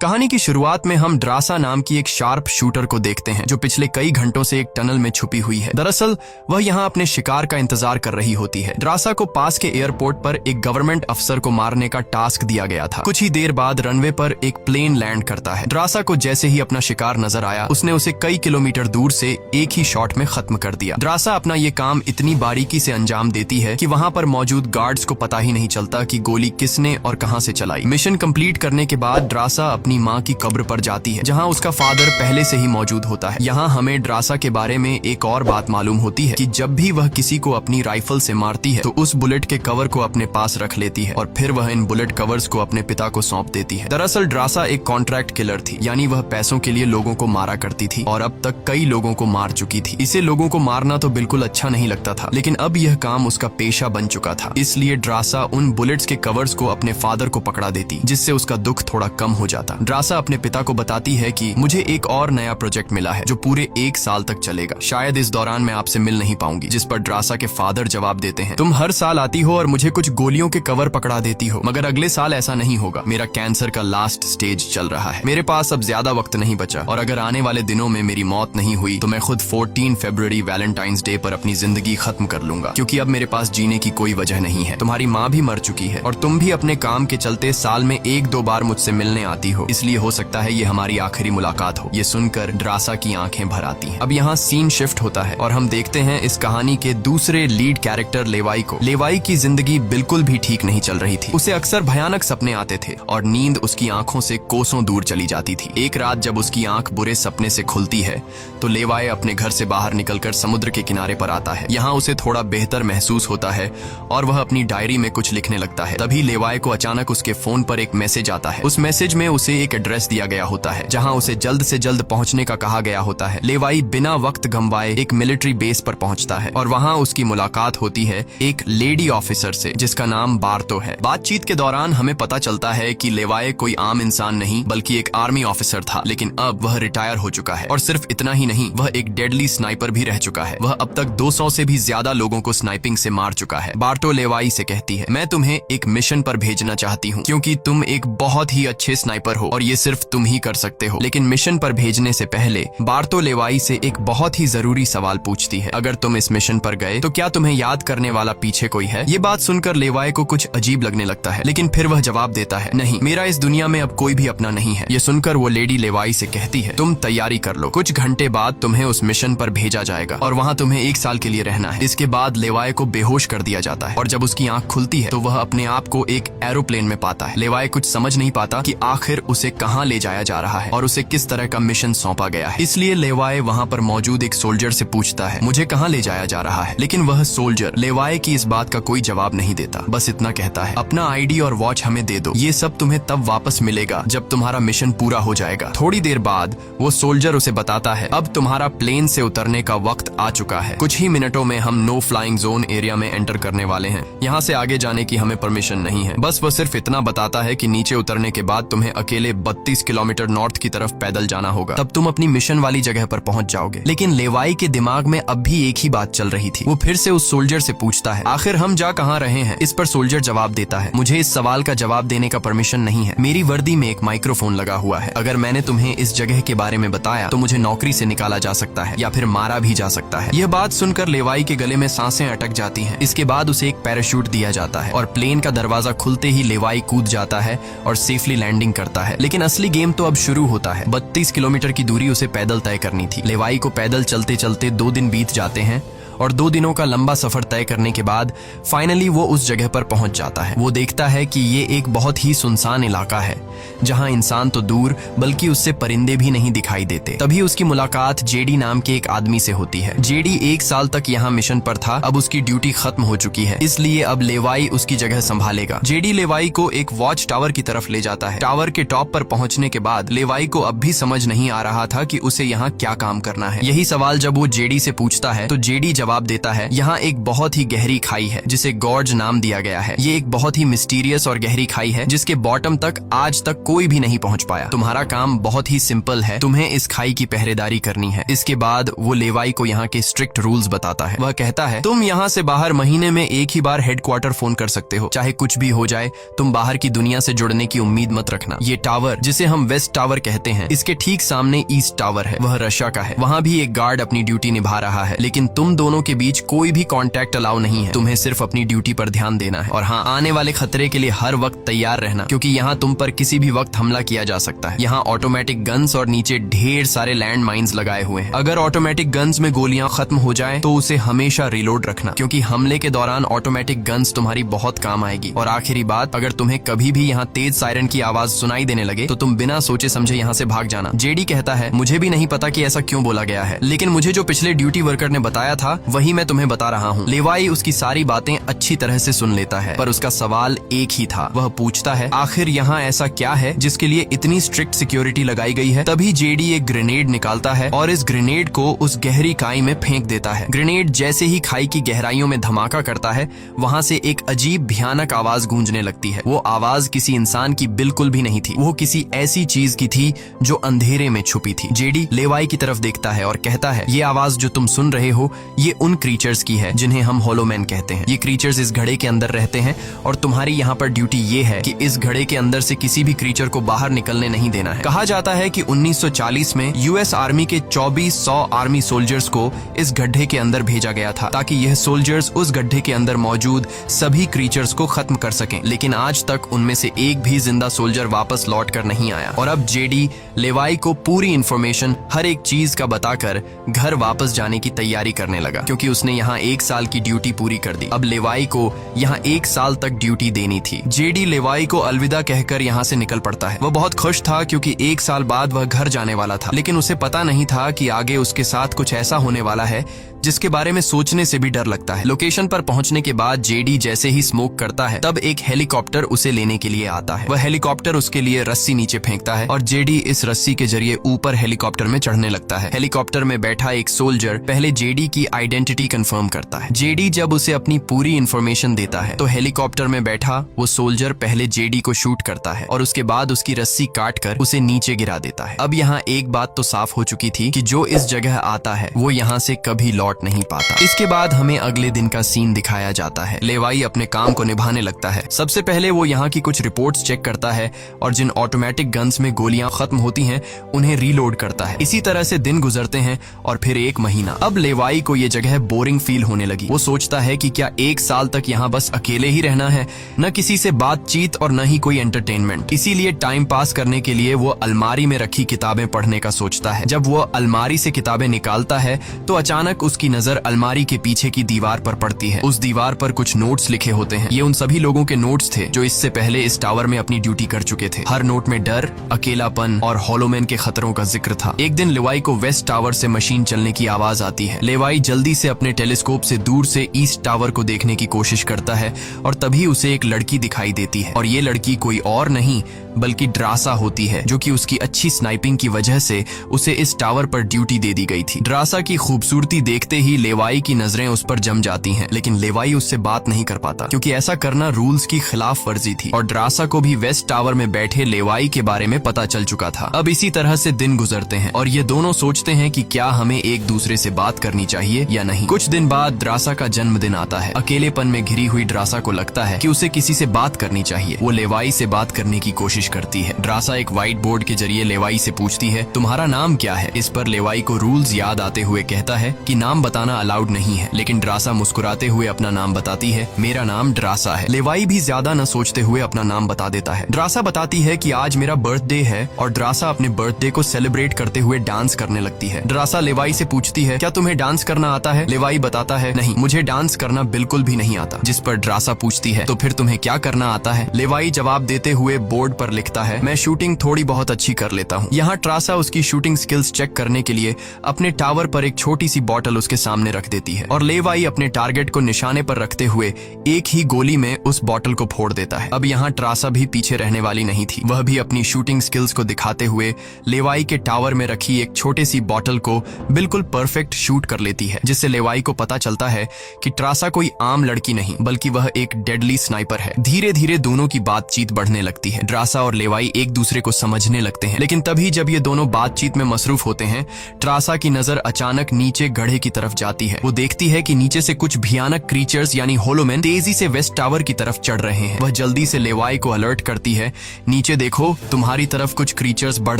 कहानी की शुरुआत में हम ड्रासा नाम की एक शार्प शूटर को देखते हैं जो पिछले कई घंटों से एक टनल में छुपी हुई है। दरअसल वह यहाँ अपने शिकार का इंतजार कर रही होती है। ड्रासा को पास के एयरपोर्ट पर एक गवर्नमेंट अफसर को मारने का टास्क दिया गया था। कुछ ही देर बाद रनवे पर एक प्लेन लैंड करता है। ड्रासा को जैसे ही अपना शिकार नजर आया उसने उसे कई किलोमीटर दूर से एक ही शॉट में खत्म कर दिया। ड्रासा अपना ये काम इतनी बारीकी से अंजाम देती है कि वहाँ पर मौजूद गार्ड्स को पता ही नहीं चलता कि गोली किसने और कहाँ से चलाई। मिशन कंप्लीट करने के बाद ड्रासा अपनी माँ की कब्र पर जाती है जहाँ उसका फादर पहले से ही मौजूद होता है। यहाँ हमें ड्रासा के बारे में एक और बात मालूम होती है कि जब भी वह किसी को अपनी राइफल से मारती है तो उस बुलेट के कवर को अपने पास रख लेती है और फिर वह इन बुलेट कवर्स को अपने पिता को सौंप देती है। दरअसल ड्रासा एक कॉन्ट्रैक्ट किलर थी, यानी वह पैसों के लिए लोगों को मारा करती थी और अब तक कई लोगों को मार चुकी थी। इसे लोगों को मारना तो बिल्कुल अच्छा नहीं लगता था, लेकिन अब यह काम उसका पेशा बन चुका था। इसलिए ड्रासा उन बुलेट्स के कवर्स को अपने फादर को पकड़ा देती, जिससे उसका दुख थोड़ा कम हो जाता। ड्रासा अपने पिता को बताती है कि मुझे एक और नया प्रोजेक्ट मिला है जो पूरे 1 साल तक चलेगा। शायद इस दौरान मैं आपसे मिल नहीं पाऊंगी। जिस पर ड्रासा के फादर जवाब देते हैं, तुम हर साल आती हो और मुझे कुछ गोलियों के कवर पकड़ा देती हो, मगर अगले साल ऐसा नहीं होगा। मेरा कैंसर का लास्ट स्टेज चल रहा है, मेरे पास अब ज्यादा वक्त नहीं बचा और अगर आने वाले दिनों में मेरी मौत नहीं हुई तो मैं खुद 14 फरवरी वैलेंटाइंस डे पर अपनी जिंदगी खत्म कर लूंगा, क्योंकि अब मेरे पास जीने की कोई वजह नहीं है। तुम्हारी माँ भी मर चुकी है और तुम भी अपने काम के चलते साल में 1-2 बार मुझसे मिलने आती हो, इसलिए हो सकता है ये हमारी आखिरी मुलाकात हो। ये सुनकर ड्रासा की आंखें भर आती हैं। अब यहाँ सीन शिफ्ट होता है और हम देखते हैं इस कहानी के दूसरे लीड कैरेक्टर लेवाई को। लेवाई की जिंदगी बिल्कुल भी ठीक नहीं चल रही थी। उसे अक्सर भयानक सपने आते थे और नींद उसकी आंखों से कोसों दूर चली जाती थी। एक रात जब उसकी आंख बुरे सपने से खुलती है तो लेवाई अपने घर से बाहर निकलकर समुद्र के किनारे पर आता है। यहाँ उसे थोड़ा बेहतर महसूस होता है और वह अपनी डायरी में कुछ लिखने लगता है। तभी लेवाई को अचानक उसके फोन पर एक मैसेज आता है। उस मैसेज में उसे एक एड्रेस दिया गया होता है जहाँ उसे जल्द से जल्द पहुंचने का कहा गया होता है। लेवाई बिना वक्त गंवाए एक मिलिट्री बेस पर पहुंचता है और वहां उसकी मुलाकात होती है एक लेडी ऑफिसर से जिसका नाम बार्तो है। बातचीत के दौरान हमें पता चलता है कि लेवाई कोई आम इंसान नहीं बल्कि एक आर्मी ऑफिसर था, लेकिन अब वह रिटायर हो चुका है और सिर्फ इतना ही नहीं, वह एक डेडली स्नाइपर भी रह चुका है। वह अब तक 200 से भी ज्यादा लोगों को स्नाइपिंग से मार चुका है। बार्तो लेवाई से कहती है, मैं तुम्हें एक मिशन पर भेजना चाहती हूँ क्योंकि तुम एक बहुत ही अच्छे स्नाइपर हो और ये सिर्फ तुम ही कर सकते हो। लेकिन मिशन पर भेजने से पहले बार्तो लेवाई से एक बहुत ही जरूरी सवाल पूछती है, अगर तुम इस मिशन पर गए तो क्या तुम्हें याद करने वाला पीछे कोई है? ये बात सुनकर लेवाई को कुछ अजीब लगने लगता है, लेकिन फिर वह जवाब देता है, नहीं, मेरा इस दुनिया में अब कोई भी अपना नहीं है। ये सुनकर वो लेडी लेवाई से कहती है, तुम तैयारी कर लो, कुछ घंटे बाद तुम्हें उस मिशन पर भेजा जाएगा और वहाँ तुम्हें 1 साल के लिए रहना है। इसके बाद लेवाई को बेहोश कर दिया जाता है और जब उसकी आंख खुलती है तो वह अपने आप को एक एरोप्लेन में पाता है। लेवाई कुछ समझ नहीं पाता कि आखिर उसे कहाँ ले जाया जा रहा है और उसे किस तरह का मिशन सौंपा गया है। इसलिए लेवाई वहाँ पर मौजूद एक सोल्जर से पूछता है, मुझे कहाँ ले जाया जा रहा है? लेकिन वह सोल्जर लेवाई की इस बात का कोई जवाब नहीं देता, बस इतना कहता है, अपना आईडी और वॉच हमें दे दो, ये सब तुम्हें तब वापस मिलेगा जब तुम्हारा मिशन पूरा हो जाएगा। थोड़ी देर बाद वो सोल्जर उसे बताता है, अब तुम्हारा प्लेन से उतरने का वक्त आ चुका है। कुछ ही मिनटों में हम नो फ्लाइंग जोन एरिया में एंटर करने वाले हैं। यहाँ से आगे जाने की हमें परमिशन नहीं है। बस वो सिर्फ इतना बताता है कि नीचे उतरने के बाद तुम्हें अकेले 32 किलोमीटर नॉर्थ की तरफ पैदल जाना होगा, तब तुम अपनी मिशन वाली जगह पर पहुंच जाओगे। लेकिन लेवाई के दिमाग में अब भी एक ही बात चल रही थी। वो फिर से उस सोल्जर से पूछता है, आखिर हम जा कहाँ रहे हैं? इस पर सोल्जर जवाब देता है, मुझे इस सवाल का जवाब देने का परमिशन नहीं है। मेरी वर्दी में एक माइक्रोफोन लगा हुआ है। अगर मैंने तुम्हें इस जगह के बारे में बताया तो मुझे नौकरी से निकाला जा सकता है या फिर मारा भी जा सकता है। यह बात सुनकर लेवाई के गले में सांसें अटक जाती हैं। इसके बाद उसे एक पैराशूट दिया जाता है और प्लेन का दरवाजा खुलते ही लेवाई कूद जाता है और सेफली लैंडिंग करता है। लेकिन असली गेम तो अब शुरू होता है। 32 किलोमीटर की दूरी उसे पैदल तय करनी थी। लेवाई को पैदल चलते चलते 2 दिन बीत जाते हैं और 2 दिनों का लंबा सफर तय करने के बाद फाइनली वो उस जगह पर पहुंच जाता है। वो देखता है कि ये एक बहुत ही सुनसान इलाका है जहां इंसान तो दूर बल्कि उससे परिंदे भी नहीं दिखाई देते। तभी उसकी मुलाकात जेडी नाम के एक आदमी से होती है। जेडी 1 साल तक यहाँ मिशन पर था, अब उसकी ड्यूटी खत्म हो चुकी है, इसलिए अब लेवाई उसकी जगह संभालेगा। जेडी लेवाई को एक वॉच टावर की तरफ ले जाता है। टावर के टॉप पर पहुंचने के बाद लेवाई को अब भी समझ नहीं आ रहा था कि उसे यहाँ क्या काम करना है। यही सवाल जब वो जेडी से पूछता है तो जेडी जवाब देता है, यहाँ एक बहुत ही गहरी खाई है जिसे गॉर्ज नाम दिया गया है। ये एक बहुत ही मिस्टीरियस और गहरी खाई है जिसके बॉटम तक आज तक कोई भी नहीं पहुंच पाया। तुम्हारा काम बहुत ही सिंपल है, तुम्हें इस खाई की पहरेदारी करनी है। इसके बाद वो लेवाई को यहाँ के स्ट्रिक्ट रूल्स बताता है। वह कहता है, तुम यहाँ से बाहर महीने में एक ही बार हेडक्वार्टर फोन कर सकते हो, चाहे कुछ भी हो जाए। तुम बाहर की दुनिया से जुड़ने की उम्मीद मत रखना। ये टावर जिसे हम वेस्ट टावर कहते हैं, इसके ठीक सामने ईस्ट टावर है, वह रशिया का है। वहाँ भी एक गार्ड अपनी ड्यूटी निभा रहा है, लेकिन तुम दोनों के बीच कोई भी कांटेक्ट अलाउ नहीं है। तुम्हें सिर्फ अपनी ड्यूटी पर ध्यान देना है और हाँ, आने वाले खतरे के लिए हर वक्त तैयार रहना, क्योंकि यहाँ तुम पर किसी भी वक्त हमला किया जा सकता है। यहाँ ऑटोमेटिक गन्स और नीचे ढेर सारे लैंड माइन्स लगाए हुए हैं। अगर ऑटोमेटिक गन्स में गोलियां खत्म हो जाए तो उसे हमेशा रिलोड रखना, क्योंकि हमले के दौरान ऑटोमेटिक गन्स तुम्हारी बहुत काम आएगी। और आखिरी बात, अगर तुम्हें कभी भी यहाँ तेज सायरन की आवाज सुनाई देने लगे तो तुम बिना सोचे समझे यहाँ से भाग जाना। जेडी कहता है, मुझे भी नहीं पता कि ऐसा क्यों बोला गया है, लेकिन मुझे जो पिछले ड्यूटी वर्कर ने बताया था वही मैं तुम्हें बता रहा हूँ। लेवाई उसकी सारी बातें अच्छी तरह से सुन लेता है, पर उसका सवाल एक ही था। वह पूछता है, आखिर यहाँ ऐसा क्या है जिसके लिए इतनी स्ट्रिक्ट सिक्योरिटी लगाई गई है? तभी जेडी एक ग्रेनेड निकालता है और इस ग्रेनेड को उस गहरी खाई में फेंक देता है। ग्रेनेड जैसे ही खाई की गहराइयों में धमाका करता है, वहाँ से एक अजीब भयानक आवाज गूंजने लगती है। वो आवाज किसी इंसान की बिल्कुल भी नहीं थी, वो किसी ऐसी चीज की थी जो अंधेरे में छुपी थी। जेडी लेवाई की तरफ देखता है और कहता है, ये आवाज जो तुम सुन रहे हो ये उन क्रीचर्स की है जिन्हें हम होलोमैन कहते हैं। ये क्रीचर्स इस घड़े के अंदर रहते हैं और तुम्हारी यहाँ पर ड्यूटी ये है कि इस घड़े के अंदर से किसी भी क्रीचर को बाहर निकलने नहीं देना है। कहा जाता है कि 1940 में यूएस आर्मी के 2400 आर्मी सोल्जर्स को इस गड्ढे के अंदर भेजा गया था ताकि यह सोल्जर्स उस गड्ढे के अंदर मौजूद सभी क्रीचर्स को खत्म कर सकें, लेकिन आज तक उनमें से एक भी जिंदा सोल्जर वापस लौट कर नहीं आया। और अब जेडी लेवाई को पूरी इंफॉर्मेशन हर एक चीज का बताकर घर वापस जाने की तैयारी करने लगा, क्योंकि उसने यहाँ 1 साल की ड्यूटी पूरी कर दी। अब लेवाई को यहाँ 1 साल तक ड्यूटी देनी थी। जेडी लेवाई को अलविदा कहकर यहाँ से निकल पड़ता है। वह बहुत खुश था क्योंकि 1 साल बाद वह घर जाने वाला था, लेकिन उसे पता नहीं था कि आगे उसके साथ कुछ ऐसा होने वाला है जिसके बारे में सोचने से भी डर लगता है। लोकेशन पर पहुंचने के बाद जेडी जैसे ही स्मोक करता है, तब एक हेलीकॉप्टर उसे लेने के लिए आता है। वह हेलीकॉप्टर उसके लिए रस्सी नीचे फेंकता है और जेडी इस रस्सी के जरिए ऊपर हेलीकॉप्टर में चढ़ने लगता है। हेलीकॉप्टर में बैठा एक सोल्जर पहले जेडी की आइडेंटिटी कंफर्म करता है। जेडी जब उसे अपनी पूरी इंफॉर्मेशन देता है तो हेलीकॉप्टर में बैठा वो सोल्जर पहले जेडी को शूट करता है और उसके बाद उसकी रस्सी काट कर उसे नीचे गिरा देता है। अब यहाँ एक बात तो साफ हो चुकी थी कि जो इस जगह आता है वो यहाँ से कभी लौट नहीं पाता। इसके बाद हमें अगले दिन का सीन दिखाया जाता है। लेवाई अपने काम को निभाने लगता है। सबसे पहले वो यहाँ की कुछ रिपोर्ट्स चेक करता है और जिन ऑटोमेटिक गन्स में गोलियां खत्म होती हैं उन्हें रीलोड करता है। इसी तरह से दिन गुजरते हैं और फिर 1 महीना। अब लेवाई को ये जगह बोरिंग फील होने लगी। वो सोचता है कि क्या 1 साल तक यहाँ बस अकेले ही रहना है, न किसी से बातचीत और न ही कोई एंटरटेनमेंट। इसीलिए टाइम पास करने के लिए वो अलमारी में रखी किताबें पढ़ने का सोचता है। जब वो अलमारी से किताबें निकालता है तो अचानक उसकी नजर अलमारी के पीछे की दीवार पर पड़ती है। उस दीवार पर कुछ नोट्स लिखे होते हैं। ये उन सभी लोगों के नोट्स थे जो इससे पहले इस टावर में अपनी ड्यूटी कर चुके थे। हर नोट में डर, अकेलापन और होलोमैन के खतरों का जिक्र था। एक दिन लेवाई को वेस्ट टावर से मशीन चलने की आवाज आती है। लेवाई जल्दी से अपने टेलीस्कोप से दूर से ईस्ट टावर को देखने की कोशिश करता है और तभी उसे एक लड़की दिखाई देती है और ये लड़की कोई और नहीं बल्कि ड्रासा होती है, जो कि उसकी अच्छी स्नाइपिंग की वजह से उसे इस टावर पर ड्यूटी दे दी गई थी। ड्रासा की खूबसूरती देखते ही लेवाई की नजरें उस पर जम जाती हैं, लेकिन लेवाई उससे बात नहीं कर पाता क्योंकि ऐसा करना रूल्स की खिलाफ वर्जी थी और ड्रासा को भी वेस्ट टावर में बैठे लेवाई के बारे में पता चल चुका था। अब इसी तरह से दिन गुजरते हैं और ये दोनों सोचते हैं कि क्या हमें एक दूसरे से बात करनी चाहिए या नहीं। कुछ दिन बाद ड्रासा का जन्मदिन आता है। अकेलेपन में घिरी हुई ड्रासा को लगता है कि उसे किसी से बात करनी चाहिए। वो लेवाई से बात करने की कोशिश करती है। ड्रासा एक व्हाइट बोर्ड के जरिए लेवाई से पूछती है, तुम्हारा नाम क्या है? इस पर लेवाई को रूल्स याद आते हुए कहता है कि नाम बताना अलाउड नहीं है, लेकिन ड्रासा मुस्कुराते हुए अपना नाम बताती है, मेरा नाम ड्रासा है। लेवाई भी ज्यादा न सोचते हुए अपना नाम बता देता है। ड्रासा बताती है कि आज मेरा बर्थडे है और ड्रासा अपने बर्थडे को सेलिब्रेट करते हुए डांस करने लगती है। ड्रासा लेवाई से पूछती है, क्या तुम्हें डांस करना आता है? लेवाई बताता है, नहीं, मुझे डांस करना बिल्कुल भी नहीं आता। जिस पर ड्रासा पूछती है, तो फिर तुम्हें क्या करना आता है? लेवाई जवाब देते हुए बोर्ड पर लिखता है, मैं शूटिंग थोड़ी बहुत अच्छी कर लेता हूँ। यहाँ ड्रासा उसकी शूटिंग स्किल्स चेक करने के लिए अपने टावर पर एक छोटी सी बॉटल उसके उसके सामने रख देती है और लेवाई अपने टारगेट को निशाने पर रखते हुए एक ही गोली में उस बॉटल को फोड़ देता है। अब यहाँ ट्रासा भी पीछे रहने वाली नहीं थी। वह भी अपनी शूटिंग स्किल्स को दिखाते हुए लेवाई के टावर में रखी एक छोटी सी बॉटल को बिल्कुल परफेक्ट शूट कर लेती है, जिससे लेवाई को पता चलता है कि ट्रासा कोई आम लड़की नहीं बल्कि वह एक डेडली स्नाइपर है। धीरे धीरे दोनों की बातचीत बढ़ने लगती है। ट्रासा और लेवाई एक दूसरे को समझने लगते हैं, लेकिन तभी जब ये दोनों बातचीत में मसरूफ होते हैं, ट्रासा की नजर अचानक नीचे गड्ढे की तरफ जाती है। वो देखती है कि नीचे से कुछ भयानक क्रीचर्स यानी होलोमैन तेजी से वेस्ट टावर की तरफ चढ़ रहे हैं। वह जल्दी से लेवाई को अलर्ट करती है, नीचे देखो, तुम्हारी तरफ कुछ क्रीचर्स बढ़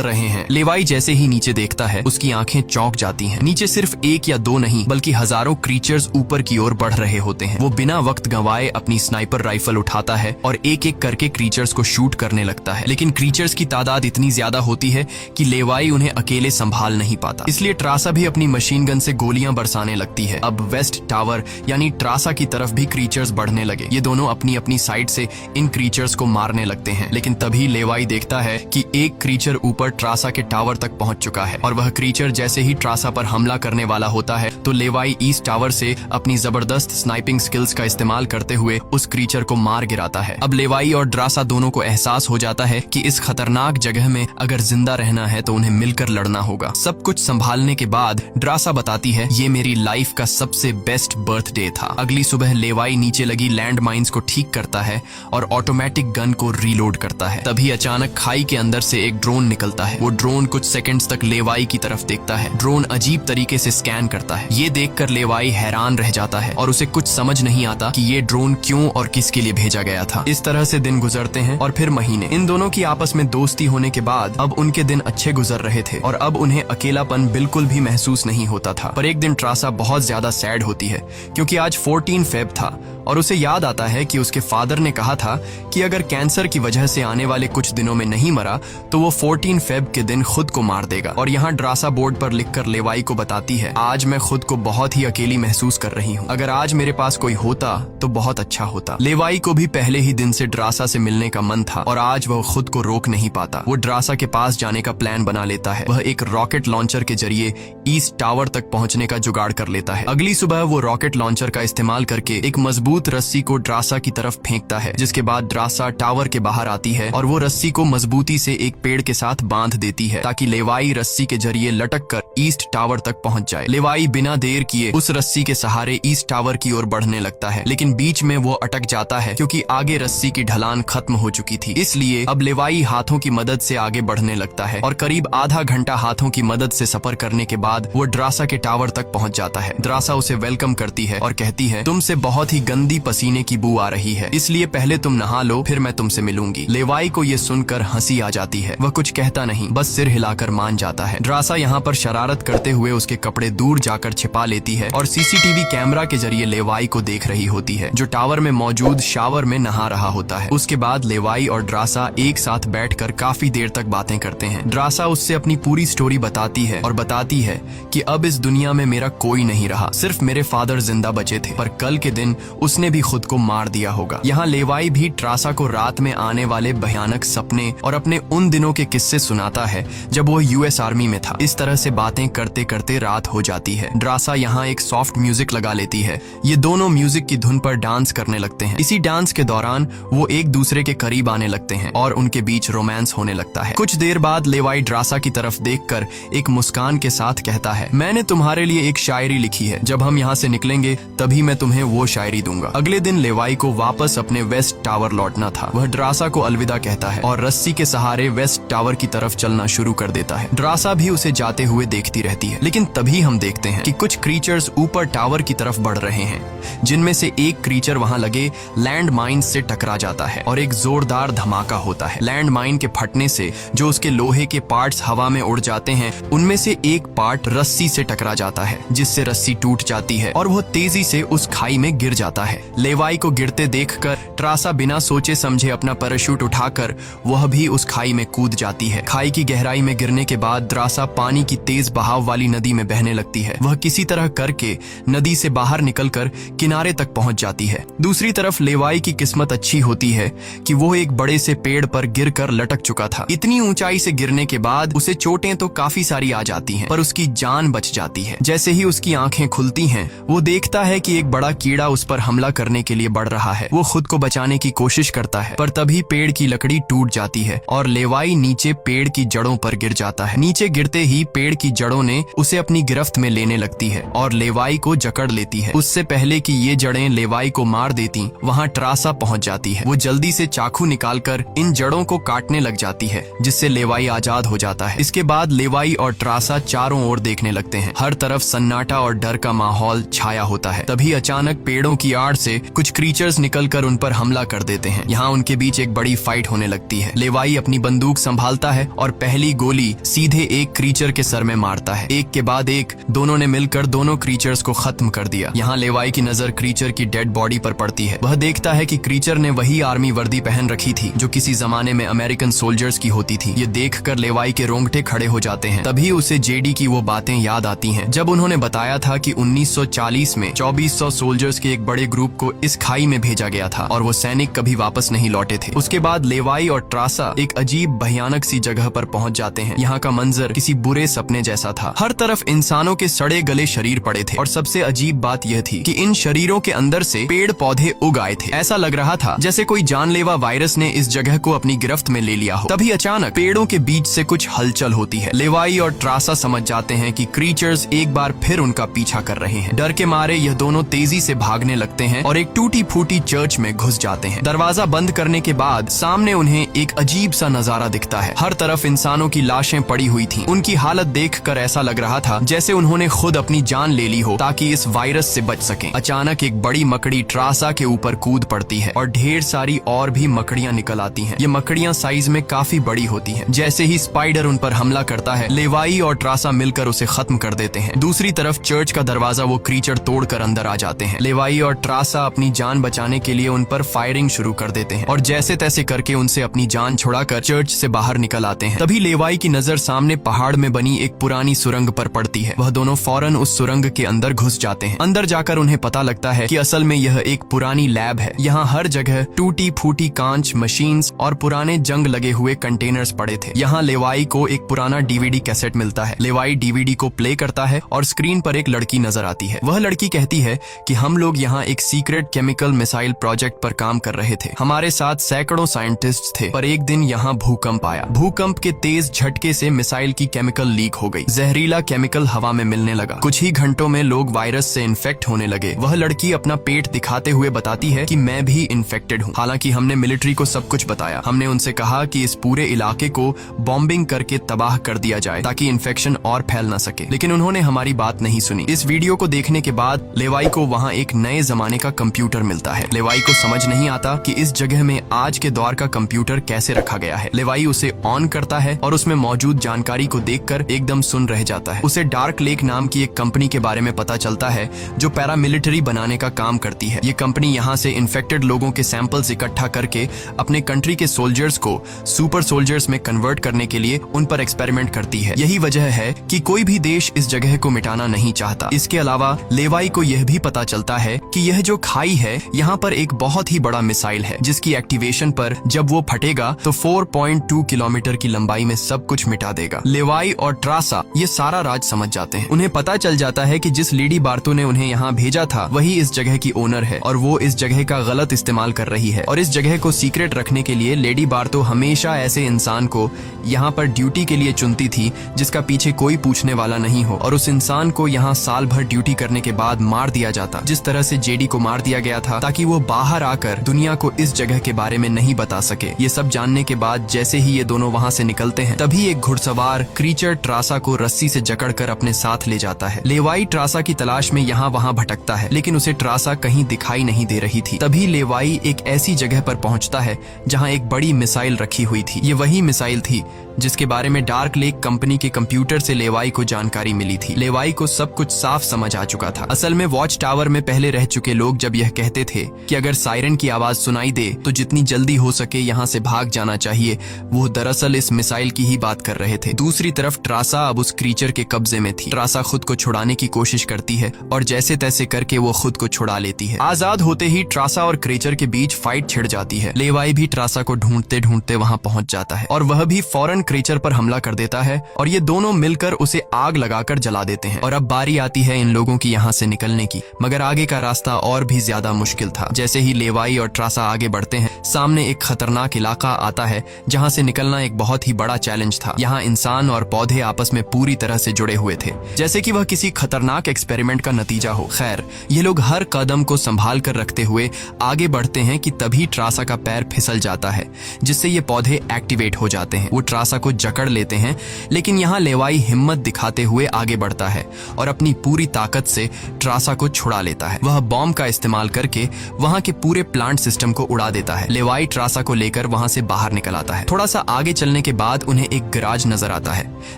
रहे हैं। लेवाई जैसे ही नीचे देखता है, उसकी आंखें चौंक जाती हैं। नीचे सिर्फ एक या दो नहीं बल्कि हजारों क्रीचर्स ऊपर की ओर बढ़ रहे होते हैं। वो बिना वक्त गंवाए अपनी स्नाइपर राइफल उठाता है और एक एक करके क्रीचर्स को शूट करने लगता है, लेकिन क्रीचर्स की तादाद इतनी ज्यादा होती है कि लेवाई उन्हें अकेले संभाल नहीं पाता। इसलिए ट्रासा भी अपनी मशीन गन से गोलियां बरसाने लगती है। अब वेस्ट टावर यानी ट्रासा की तरफ भी क्रीचर्स बढ़ने लगे। ये दोनों अपनी अपनी साइड से इन क्रीचर्स को मारने लगते हैं, लेकिन तभी लेवाई देखता है कि एक क्रीचर ऊपर ट्रासा के टावर तक पहुंच चुका है और वह क्रीचर जैसे ही ट्रासा पर हमला करने वाला होता है तो लेवाई ईस्ट टावर से अपनी जबरदस्त स्नाइपिंग स्किल्स का इस्तेमाल करते हुए उस क्रीचर को मार गिराता है। अब लेवाई और ट्रासा दोनों को एहसास हो जाता है कि इस खतरनाक जगह में अगर जिंदा रहना है तो उन्हें मिलकर लड़ना होगा। सब कुछ संभालने के बाद ट्रासा बताती है, ये मेरी लाइफ का सबसे बेस्ट बर्थडे था। अगली सुबह लेवाई नीचे लगी लैंड माइंस को ठीक करता है और ऑटोमेटिक गन को रीलोड करता है। तभी अचानक खाई के अंदर से एक ड्रोन निकलता है। वो ड्रोन कुछ सेकंड्स तक लेवाई की तरफ देखता है। ड्रोन अजीब तरीके से स्कैन करता है। ये देखकर लेवाई हैरान रह जाता है और उसे कुछ समझ नहीं आता कि ये ड्रोन क्यों और किसके लिए भेजा गया था। इस तरह से दिन गुजरते हैं और फिर महीने। इन दोनों की आपस में दोस्ती होने के बाद अब उनके दिन अच्छे गुजर रहे थे और अब उन्हें अकेलापन बिल्कुल भी महसूस नहीं होता था। पर एक दिन ट्रासा बहुत ज्यादा सैड होती है क्योंकि आज 14 फेब था और उसे याद आता है कि उसके फादर ने कहा था कि अगर कैंसर की वजह से आने वाले कुछ दिनों में नहीं मरा तो वो 14 फेब के दिन खुद को मार देगा। और यहाँ ड्रासा बोर्ड पर लिखकर लेवाई को बताती है, आज मैं खुद को बहुत ही अकेली महसूस कर रही हूँ। अगर आज मेरे पास कोई होता तो बहुत अच्छा होता। लेवाई को भी पहले ही दिन से ड्रासा से मिलने का मन था और आज वह खुद को रोक नहीं पाता। वो ड्रासा के पास जाने का प्लान बना लेता है। वह एक रॉकेट लॉन्चर के जरिए ईस्ट टावर तक पहुंचने का जुगाड़ कर लेता है। अगली सुबह वो रॉकेट लॉन्चर का इस्तेमाल करके एक मजबूत रस्सी को ड्रासा की तरफ फेंकता है, जिसके बाद ड्रासा टावर के बाहर आती है और वो रस्सी को मजबूती से एक पेड़ के साथ बांध देती है ताकि लेवाई रस्सी के जरिए लटक कर ईस्ट टावर तक पहुंच जाए। लेवाई बिना देर किए उस रस्सी के सहारे ईस्ट टावर की ओर बढ़ने लगता है, लेकिन बीच में वो अटक जाता है क्योंकि आगे रस्सी की ढलान खत्म हो चुकी थी। इसलिए अब लेवाई हाथों की मदद से आगे बढ़ने लगता है और करीब आधा घंटा हाथों की मदद से सफर करने के बाद वो ड्रासा के टावर तक पहुंच जाता है। ड्रासा उसे वेलकम करती है और कहती है, तुमसे बहुत ही गंदी पसीने की बू आ रही है, इसलिए पहले तुम नहा लो, फिर मैं तुमसे मिलूंगी। लेवाई को ये सुनकर हंसी आ जाती है। वह कुछ कहता नहीं, बस सिर हिलाकर मान जाता है। ड्रासा यहाँ पर शरारत करते हुए उसके कपड़े दूर जाकर छिपा लेती है और सीसीटीवी कैमरा के जरिए लेवाई को देख रही होती है, जो टावर में मौजूद शावर में नहा रहा होता है। उसके बाद लेवाई और ड्रासा एक साथ बैठकर काफी देर तक बातें करते हैं। ड्रासा उससे अपनी पूरी स्टोरी बताती है और बताती है कि अब इस दुनिया में मेरा कोई नहीं रहा, सिर्फ मेरे फादर जिंदा बचे थे, पर कल के दिन उसने भी खुद को मार दिया होगा। यहाँ लेवाई भी ट्रासा को रात में आने वाले भयानक सपने और अपने उन दिनों के किस्से सुनाता है जब वो यूएस आर्मी में था। इस तरह से बातें करते करते रात हो जाती है। ड्रासा यहाँ एक सॉफ्ट म्यूजिक लगा लेती है। ये दोनों म्यूजिक की धुन पर डांस करने लगते हैं। इसी डांस के दौरान वो एक दूसरे के करीब आने लगते हैं और उनके बीच रोमांस होने लगता है। कुछ देर बाद लेवाई ड्रासा की तरफ देखकर एक मुस्कान के साथ कहता है, मैंने तुम्हारे लिए एक शायरी लिखी है, जब हम यहाँ से निकलेंगे तभी मैं तुम्हें वो शायरी दूंगा। अगले दिन लेवाई को वापस अपने वेस्ट टावर लौटना था। वह ड्रासा को अलविदा कहता है और रस्सी के सहारे वेस्ट टावर की तरफ चलना शुरू कर देता है। ड्रासा भी उसे जाते हुए देखती रहती है, लेकिन तभी हम देखते हैं कि कुछ क्रीचर्स ऊपर टावर की तरफ बढ़ रहे हैं, जिनमें से एक क्रीचर वहां लगे लैंड माइन से टकरा जाता है और एक जोरदार धमाका होता है। लैंड माइन के फटने से जो उसके लोहे के पार्ट्स हवा में उड़ जाते हैं, उनमें से एक पार्ट रस्सी से टकरा जाता है, जिससे रस्सी टूट जाती है और वह तेजी से उस खाई में गिर जाता है। है। लेवाई को गिरते देखकर ट्रासा बिना सोचे समझे अपना पैराशूट उठाकर वह भी उस खाई में कूद जाती है। खाई की गहराई में गिरने के बाद ट्रासा पानी की तेज बहाव वाली नदी में बहने लगती है। वह किसी तरह करके नदी से बाहर निकलकर किनारे तक पहुंच जाती है। दूसरी तरफ लेवाई की किस्मत अच्छी होती है कि वो एक बड़े से पेड़ पर गिरकर लटक चुका था। इतनी ऊंचाई से गिरने के बाद उसे चोटें तो काफी सारी आ जाती हैं, पर उसकी जान बच जाती है। जैसे ही उसकी आंखें खुलती हैं, वो देखता है कि एक बड़ा कीड़ा उस पर हमला करने के लिए बढ़ रहा है। वो खुद को बचाने की कोशिश करता है, पर तभी पेड़ की लकड़ी टूट जाती है और लेवाई नीचे पेड़ की जड़ों पर गिर जाता है। नीचे गिरते ही पेड़ की जड़ों ने उसे अपनी गिरफ्त में लेने लगती है और लेवाई को जकड़ लेती है। उससे पहले कि ये जड़ें लेवाई को मार देती, वहाँ ट्रासा पहुंच जाती है। वो जल्दी से चाकू निकालकर इन जड़ों को काटने लग जाती है, जिससे लेवाई आजाद हो जाता है। इसके बाद लेवाई और ट्रासा चारों ओर देखने लगते हैं। हर तरफ सन्नाटा और डर का माहौल छाया होता है। तभी अचानक पेड़ों की आड़ से कुछ क्रीचर्स निकलकर उन पर हमला कर देते हैं। यहाँ उनके बीच एक बड़ी फाइट होने लगती है। लेवाई अपनी बंदूक संभालता है और पहली गोली सीधे एक क्रीचर के सर में मारता है। एक के बाद एक दोनों ने मिलकर दोनों क्रीचर्स को खत्म कर दिया। यहाँ लेवाई की नजर क्रीचर की डेड बॉडी पर पड़ती है। वह देखता है कि क्रीचर ने वही आर्मी वर्दी पहन रखी थी जो किसी जमाने में अमेरिकन सोल्जर्स की होती थी। ये देखकर लेवाई के रोंगटे खड़े हो जाते हैं। तभी उसे जेडी की वो बातें याद आती हैं, जब उन्होंने बताया था कि 1940 में 2400 सोल्जर्स के एक बड़े ग्रुप को इस खाई में भेजा गया था और वो सैनिक कभी वापस नहीं लौटे थे। उसके बाद लेवाई और ट्रासा एक अजीब भयानक सी जगह पर पहुंच जाते हैं। यहाँ का मंजर किसी बुरे सपने जैसा था। हर तरफ इंसानों के सड़े गले शरीर पड़े थे और सबसे अजीब बात यह थी कि इन शरीरों के अंदर से पेड़ पौधे उग आए थे। ऐसा लग रहा था जैसे कोई जानलेवा वायरस ने इस जगह को अपनी गिरफ्त में ले लिया हो। तभी अचानक पेड़ों के बीच से कुछ हलचल होती है। लेवाई और ट्रासा समझ जाते हैं कि क्रीचर्स एक बार फिर उनका पीछा कर रहे हैं। डर के मारे यह दोनों तेजी से भागने लगते हैं और एक टूटी फूटी चर्च में घुस जाते हैं। दरवाजा बंद करने के बाद सामने उन्हें एक अजीब सा नजारा दिखता है। हर तरफ इंसानों की लाशें पड़ी हुई थी। उनकी हालत देखकर ऐसा लग रहा था जैसे उन्होंने खुद अपनी जान ले ली हो ताकि इस वायरस से बच सकें। अचानक एक बड़ी मकड़ी ट्रासा के ऊपर कूद पड़ती है और ढेर सारी और भी मकड़ियां निकल आती हैं। ये मकड़ियां साइज में काफी बड़ी होती हैं। जैसे ही स्पाइडर उन पर हमला करता है, लेवाई और ट्रासा मिलकर उसे खत्म कर देते हैं। दूसरी तरफ चर्च का दरवाजा वो क्रीचर तोड़कर अंदर आ जाते हैं। लेवाई और ट्रासा अपनी जान बचाने के लिए उन पर फायरिंग शुरू कर देते हैं और जैसे तैसे करके उनसे अपनी जान छुड़ाकर चर्च से बाहर निकल आते हैं। तभी लेवाई की नजर सामने पहाड़ में बनी एक पुरानी सुरंग पर पड़ती है। वह दोनों फौरन उस सुरंग के अंदर घुस जाते हैं। अंदर जाकर उन्हें पता लगता है कि असल में यह एक पुरानी लैब है। यहाँ हर जगह टूटी फूटी कांच, मशीन्स और पुराने जंग लगे हुए कंटेनर्स पड़े थे। यहाँ लेवाई को एक पुराना डीवीडी कैसेट मिलता है। लेवाई डीवीडी को प्ले करता है और स्क्रीन पर एक लड़की नजर आती है। वह लड़की कहती है कि हम लोग यहाँ एक सीक्रेट केमिकल मिसाइल प्रोजेक्ट पर काम कर रहे थे। हमारे साथ सैकड़ों साइंटिस्ट थे, पर एक दिन यहाँ भूकंप आया। भूकंप के तेज झटके से मिसाइल की केमिकल लीक हो गई। जहरीला केमिकल हवा में मिलने लगा। कुछ ही घंटों में लोग वायरस से इन्फेक्ट होने लगे। वह लड़की अपना पेट दिखाते हुए बताती है कि मैं भी इन्फेक्टेड हूँ। हालांकि हमने मिलिट्री को सब कुछ बताया। हमने उनसे कहा कि इस पूरे इलाके को बॉम्बिंग करके तबाह कर दिया जाए ताकि इन्फेक्शन और फैल न सके, लेकिन उन्होंने हमारी बात नहीं सुनी। इस वीडियो को देखने के बाद लेवाई को वहाँ एक नए जमाने का कंप्यूटर मिलता है। लेवाई को समझ नहीं आता कि इस जगह में आज के दौर का कंप्यूटर कैसे रखा गया है। लेवाई उसे ऑन करता है और उसमें मौजूद जानकारी को देखकर एकदम सुन रह जाता है। उसे डार्क लेक नाम की एक कंपनी के बारे में पता चलता है जो पैरामिलिट्री बनाने का काम करती है। ये कंपनी यहाँ से इन्फेक्टेड लोगों के सैंपल्स इकट्ठा करके अपने कंट्री के सोल्जर्स को सुपर सोल्जर्स में कन्वर्ट करने के लिए उन पर एक्सपेरिमेंट करती है। यही वजह है कि कोई भी देश इस जगह को मिटाना नहीं चाहता। इसके अलावा लेवाई को यह भी पता चलता है कि यह जो खाई है यहाँ पर एक बहुत ही बड़ा मिसाइल है जिसकी एक्टिवेशन पर जब वो फटेगा तो 4.2 किलोमीटर की लंबाई में सब कुछ मिटा देगा। लेवाई और ट्रासा ये सारा राज समझ जाते हैं। उन्हें पता चल जाता है कि जिस लेडी बार्तो ने उन्हें यहाँ भेजा था वही इस जगह की ओनर है और वो इस जगह का गलत इस्तेमाल कर रही है। और इस जगह को सीक्रेट रखने के लिए लेडी बार्तो हमेशा ऐसे इंसान को यहाँ पर ड्यूटी के लिए चुनती थी जिसका पीछे कोई पूछने वाला नहीं हो, और उस इंसान को यहाँ साल भर ड्यूटी करने के बाद मार दिया जाता, जिस तरह से जेडी को मार दिया गया था ताकि वो बाहर आकर दुनिया को इस जगह के बारे में नहीं बता सके। ये सब जानने के बाद जैसे ही ये दोनों वहाँ से निकलते हैं तभी एक घुड़सवार क्रीचर ट्रासा को रस्सी से जकड़कर अपने साथ ले जाता है। लेवाई ट्रासा की तलाश में यहाँ वहाँ भटकता है लेकिन उसे ट्रासा कहीं दिखाई नहीं दे रही थी। तभी लेवाई एक ऐसी जगह पर पहुँचता है जहाँ एक बड़ी मिसाइल रखी हुई थी। ये वही मिसाइल थी जिसके बारे में डार्क लेक कंपनी के कंप्यूटर से लेवाई को जानकारी मिली थी। लेवाई को सब कुछ साफ समझ आ चुका था। असल में वॉच टावर में पहले रह चुके लोग जब यह कहते थे कि अगर सायरन की आवाज सुनाई दे तो जितनी जल्दी हो सके यहाँ से भाग जाना चाहिए, वो दरअसल इस मिसाइल की ही बात कर रहे थे। दूसरी तरफ ट्रासा अब उस क्रीचर के कब्जे में थी। ट्रासा खुद को छुड़ाने की कोशिश करती है और जैसे तैसे करके वो खुद को छुड़ा लेती है। आजाद होते ही ट्रासा और क्रीचर के बीच फाइट छिड़ जाती है। लेवाई भी ट्रासा को ढूंढते ढूंढते वहां पहुंच जाता है और वह भी फौरन क्रीचर पर हमला कर देता है और ये दोनों मिलकर उसे आग लगाकर जला देते हैं। और अब बारी आती है इन लोगों की यहाँ से निकलने की, मगर आगे का रास्ता और भी ज्यादा मुश्किल था। जैसे ही लेवाई और ट्रासा आगे बढ़ते हैं, सामने एक खतरनाक इलाका आता है जहाँ से निकलना एक बहुत ही बड़ा चैलेंज था। यहाँ इंसान और पौधे आपस में पूरी तरह से जुड़े हुए थे, जैसे कि वह किसी खतरनाक एक्सपेरिमेंट का नतीजा हो। खैर, ये लोग हर कदम को संभाल कर रखते हुए आगे बढ़ते हैं कि तभी ट्रासा का पैर फिसल जाता है, जिससे ये पौधे एक्टिवेट हो जाते हैं। वो ट्रासा को जकड़ लेते हैं, लेकिन यहाँ लेवाई हिम्मत दिखाते हुए आगे बढ़ता है और अपनी पूरी ताकत से ट्रासा को छुड़ा लेता है। वह बॉम्ब का इस्तेमाल करके वहां के पूरे प्लांट सिस्टम को उड़ा देता है। लेवाई ट्रासा को लेकर वहां से बाहर निकल आता है। थोड़ा सा आगे चलने के बाद उन्हें एक गैराज नजर आता है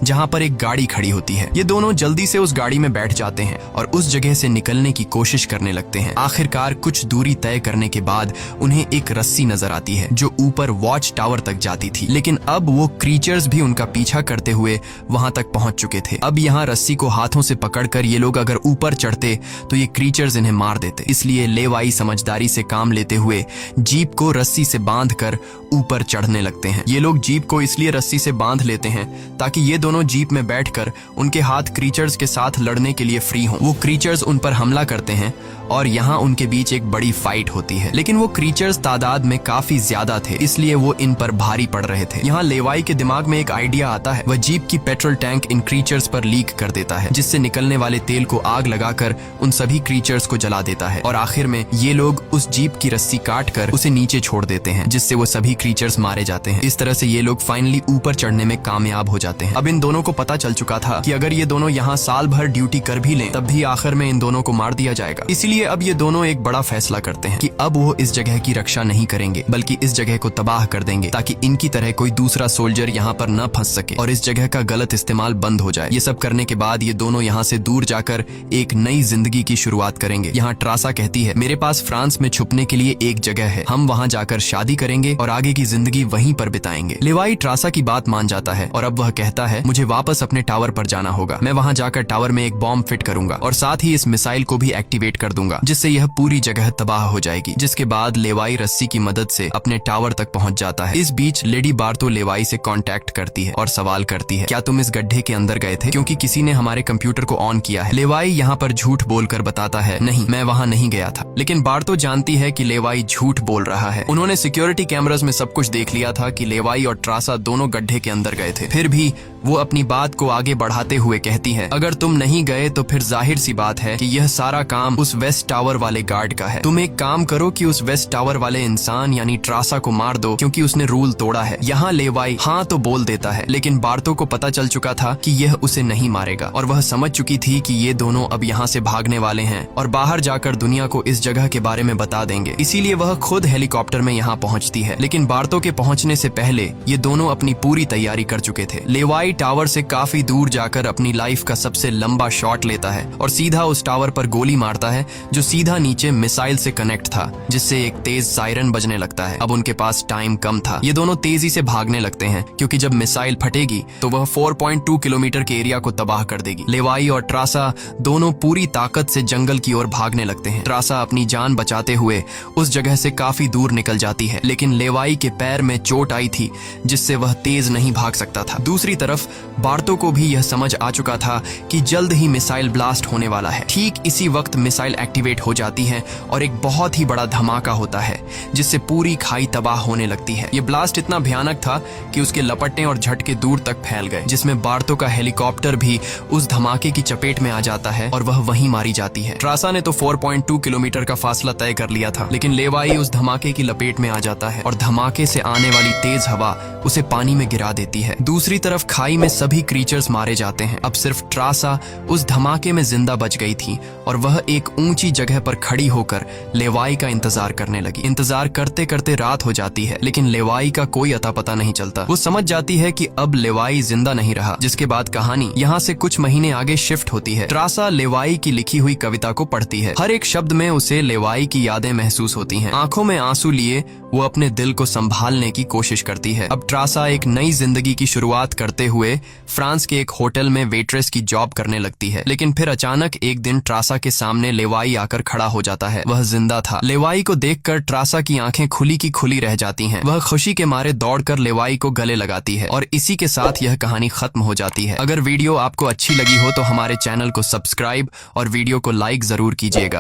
जहां पर एक गाड़ी खड़ी होती है। ये दोनों जल्दी से उस गाड़ी में बैठ जाते हैं और उस जगह से निकलने की कोशिश करने लगते हैं। आखिरकार कुछ दूरी तय करने के बाद उन्हें एक रस्सी नजर आती है जो ऊपर वॉच टावर तक जाती थी, लेकिन अब वो क्रीचर्स भी उनका पीछा करते हुए वहां तक पहुंच चुके थे। अब यहाँ रस्सी को हाथों से पकड़कर ये लोग अगर ऊपर चढ़ते तो ये क्रीचर्स इन्हें मार देते। इसलिए लेवाई समझदारी से काम लेते हुए जीप को रस्सी से बांधकर ऊपर चढ़ने लगते हैं। ये लोग जीप को इसलिए रस्सी से बांध लेते हैं ताकि ये दोनों जीप में बैठकर उनके हाथ क्रीचर्स के साथ लड़ने के लिए फ्री हों। वो क्रीचर्स उन पर हमला करते हैं और यहाँ उनके बीच एक बड़ी फाइट होती है, लेकिन वो क्रीचर्स तादाद में काफी ज्यादा थे, इसलिए वो इन पर भारी पड़ रहे थे। यहाँ लेवाई के दिमाग में एक आइडिया आता है। वह जीप की पेट्रोल टैंक इन क्रीचर्स पर लीक कर देता है, जिससे निकलने वाले तेल को आग लगाकर उन सभी क्रीचर्स को जला देता है और आखिर में ये लोग उस जीप की रस्सी काट कर उसे नीचे छोड़ देते हैं, जिससे वो सभी क्रीचर्स मारे जाते हैं। इस तरह से ये लोग फाइनली ऊपर चढ़ने में कामयाब हो जाते हैं। अब इन दोनों को पता चल चुका था कि अगर ये दोनों यहाँ साल भर ड्यूटी कर भी लें, तब भी आखिर में इन दोनों को मार दिया जाएगा। इसीलिए अब ये दोनों एक बड़ा फैसला करते हैं कि अब वो इस जगह की रक्षा नहीं करेंगे, बल्कि इस जगह को तबाह कर देंगे ताकि इनकी तरह कोई दूसरा सोल्जर यहाँ पर न फंस सके और इस जगह का गलत इस्तेमाल बंद हो जाए। ये सब करने के बाद ये दोनों यहाँ से दूर जाकर एक नई जिंदगी की शुरुआत करेंगे। यहाँ ट्रासा कहती है, मेरे पास फ्रांस में छुपने के लिए एक जगह है, हम वहाँ जाकर शादी करेंगे और आगे की जिंदगी वहीं पर बिताएंगे। लेवाई ट्रासा की बात मान जाता है और अब वह कहता है, मुझे वापस अपने टावर पर जाना होगा। मैं वहाँ जाकर टावर में एक बॉम्ब फिट करूंगा और साथ ही इस मिसाइल को भी एक्टिवेट कर दूंगा, जिससे यह पूरी जगह तबाह हो जाएगी। जिसके बाद लेवाई रस्सी की मदद से अपने टावर तक पहुंच जाता है। इस बीच लेडी बार्तो लेवाई से कांटेक्ट करती है और सवाल करती है, क्या तुम इस गड्ढे के अंदर गए थे, क्योंकि किसी ने हमारे कंप्यूटर को ऑन किया है। लेवाई यहाँ पर झूठ बोलकर बताता है, नहीं, मैं वहाँ नहीं गया था। लेकिन बार्तो जानती है कि लेवाई झूठ बोल रहा है। उन्होंने सिक्योरिटी कैमरास में सब कुछ देख लिया था कि लेवाई और ट्रासा दोनों गड्ढे के अंदर गए थे। फिर भी वो अपनी बात को आगे बढ़ाते हुए कहती है, अगर तुम नहीं गए तो फिर जाहिर सी बात है कि यह सारा काम उस वेस्ट टावर वाले गार्ड का है। तुम एक काम करो कि उस वेस्ट टावर वाले इंसान यानी ट्रासा को मार दो, क्योंकि उसने रूल तोड़ा है। यहाँ लेवाई हाँ तो बोल देता है, लेकिन बार्तो को पता चल चुका था कि यह उसे नहीं मारेगा और वह समझ चुकी थी कि ये दोनों अब यहाँ से भागने वाले हैं और बाहर जाकर दुनिया को इस जगह के बारे में बता देंगे। इसीलिए वह खुद हेलीकॉप्टर में यहाँ पहुँचती है। लेकिन बार्तो के पहुँचने से पहले ये दोनों अपनी पूरी तैयारी कर चुके थे। लेवाई टावर से काफी दूर जाकर अपनी लाइफ का सबसे लंबा शॉट लेता है और सीधा उस टावर पर गोली मारता है जो सीधा नीचे मिसाइल से कनेक्ट था, जिससे एक तेज सायरन बजने लगता है। अब उनके पास टाइम कम था। ये दोनों तेजी से भागने लगते हैं क्योंकि जब मिसाइल फटेगी तो वह 4.2 किलोमीटर के एरिया को तबाह कर देगी। लेवाई और ट्रासा दोनों पूरी ताकत से जंगल की ओर भागने लगते हैं। ट्रासा अपनी जान बचाते हुए उस जगह से काफी दूर निकल जाती है, लेकिन लेवाई के पैर में चोट आई थी जिससे वह तेज नहीं भाग सकता था। दूसरी तरफ बार्तो को भी यह समझ आ चुका था कि जल्द ही मिसाइल ब्लास्ट होने वाला है। ठीक इसी वक्त मिसाइल एक्टिवेट हो जाती है और एक बहुत ही बड़ा धमाका होता है जिससे पूरी खाई तबाह होने लगती है। यह ब्लास्ट इतना भयानक था कि उसके लपटने और झटके दूर तक फैल गए, जिसमें बार्तो का हेलीकॉप्टर भी उस धमाके की चपेट में आ जाता है और वह वहीं मारी जाती है। ट्रासा ने तो 4.2 किलोमीटर का फासला तय कर लिया था, लेकिन लेवाई उस धमाके की लपेट में आ जाता है और धमाके से आने वाली तेज हवा उसे पानी में गिरा देती है। दूसरी तरफ खाई लेवाई में सभी क्रीचर्स मारे जाते हैं। अब सिर्फ ट्रासा उस धमाके में जिंदा बच गई थी और वह एक ऊंची जगह पर खड़ी होकर लेवाई का इंतजार करने लगी। इंतजार करते करते रात हो जाती है, लेकिन लेवाई का कोई अता पता नहीं चलता। वो समझ जाती है कि अब लेवाई जिंदा नहीं रहा, जिसके बाद कहानी यहाँ से कुछ महीने आगे शिफ्ट होती है। ट्रासा लेवाई की लिखी हुई कविता को पढ़ती है। हर एक शब्द में उसे लेवाई की यादें महसूस होती हैं। आंखों में आंसू लिए वो अपने दिल को संभालने की कोशिश करती है। अब ट्रासा एक नई जिंदगी की शुरुआत करते हुए फ्रांस के एक होटल में वेट्रेस की जॉब करने लगती है। लेकिन फिर अचानक एक दिन ट्रासा के सामने लेवाई आकर खड़ा हो जाता है। वह जिंदा था। लेवाई को देखकर ट्रासा की आंखें खुली की खुली रह जाती हैं। वह खुशी के मारे दौड़कर लेवाई को गले लगाती है और इसी के साथ यह कहानी खत्म हो जाती है। अगर वीडियो आपको अच्छी लगी हो तो हमारे चैनल को सब्सक्राइब और वीडियो को लाइक जरूर कीजिएगा।